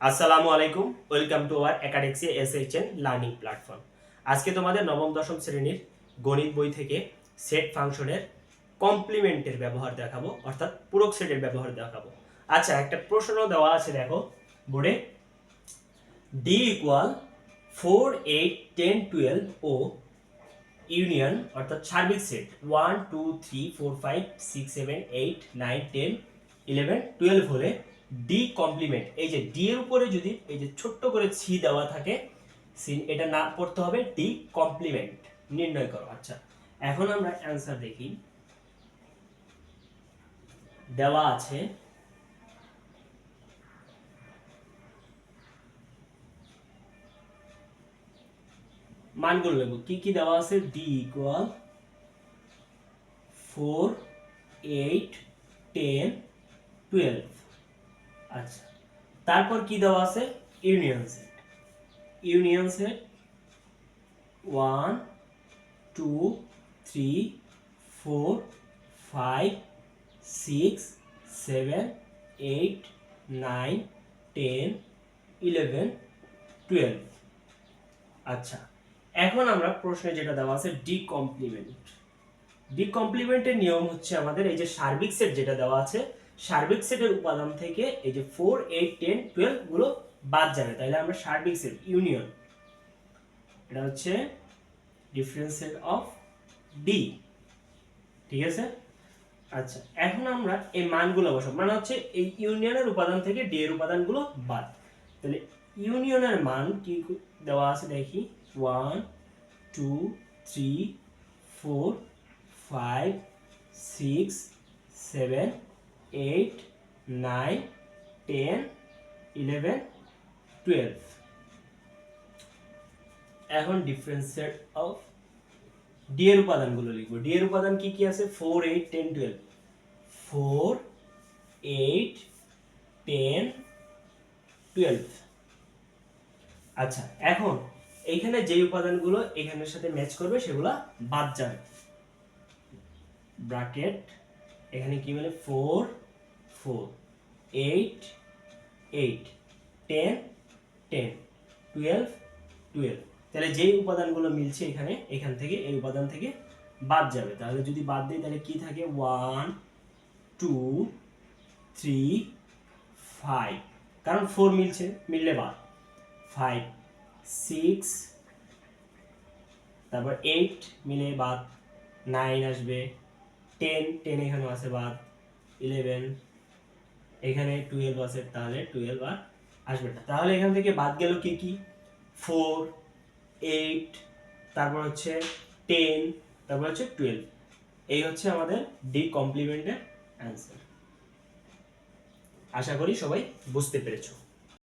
আসসালামু আলাইকুম, welcome to our Acadexy SHN learning platform. আজকে তোমাদের নবম দশম শ্রেণীর গণিত বই থেকে সেট ফাংশনের কমপ্লিমেন্টের ব্যবহার দেখাবো, অর্থাৎ পূরক সেটের ব্যবহার দেখাবো। আচ্ছা, একটা প্রশ্ন দেওয়া আছে, দেখো বোর্ডে। ডি ইকুয়াল 4, 8, 10, 12 ও ইউনিয়ন অর্থাৎ সার্বিক সেট 1, 2, 3, 4, 5, 6, 7, 8, 9, 10, 11, 12 হলে ডি কমপ্লিমেন্ট, এই যে ডি এর উপরে যদি এই যে ছোট্ট করে সি দেওয়া থাকে, সি এটা না পড়তে হবে, ডি কমপ্লিমেন্ট নির্ণয় করো। আচ্ছা, এখন আমরা অ্যানসার দেখি। দেওয়া আছে মানগুলো নেব, কি কি দেওয়া আছে। D equal 4, 8, 10, 12। আচ্ছা, তারপর কি দেওয়া আছে, ইউনিয়ন সেট। Union set 1, 2, 3, 4, 5, 6, 7, 8, 9, 10, 11, 12। আচ্ছা, এখন আমরা প্রশ্নে যেটা দেওয়া আছে ডি কমপ্লিমেন্ট। ডি কমপ্লিমেন্টের নিয়ম হচ্ছে আমাদের এই যে সার্বিক সেট যেটা দেওয়া আছে, সার্বিক সেটের উপাদান থেকে এই যে 4, 8, 10, 12 গুলো বাদ যাবে, তাহলে আমরা সার্বিক সেট ইউনিয়ন, এটা হচ্ছে ডিফারেন্সিয়াল অফ ডি। ঠিক আছে। আচ্ছা, এখন আমরা এই মানগুলো বসাবো, মানে হচ্ছে এই ইউনিয়নের উপাদান থেকে ডি এর উপাদানগুলো বাদ। তাহলে ইউনিয়নের মান কি দেওয়া আছে দেখি, 1, 2, 3, 4, 5, 6, 7, 8, 9, 10, 11, 12। এখন ডিফারেন্সিয়েট অফ ডি এর উপাদানগুলো লিখবো। ডি এর উপাদান কি কি আছে, 4, 8, 10, 12। 4, 8, 10, 12। আচ্ছা, এখন এইখানে যে উপাদানগুলো এখানের সাথে ম্যাচ করবে সেগুলো বাদ যাবে। ব্র্যাকেট এখানে কি বলে, 4, 4, 8, 8, 10, 10, 12, 12। তাহলে যেই উপাদানগুলো মিলছে এখানে, এখান থেকে এই উপাদান থেকে বাদ যাবে। তাহলে যদি বাদ দিই তাহলে কি থাকে, 1, 2, 3, 5, কারণ 4 মিলছে, মিললে বাদ। 5, 6, তারপর 8 মিলে বাদ, 9 আসবে, 10, 10 এখানে আছে বাদ, 11, এখানে 12 আছে, তাহলে 12 আর আসবে না। তাহলে এখান থেকে বাদ গেল কি কি, 4, 8, তারপর হচ্ছে 10, তারপর হচ্ছে 12। এই হচ্ছে আমাদের ডি কমপ্লিমেন্টের অ্যান্সার। আশা করি সবাই বুঝতে পেরেছো।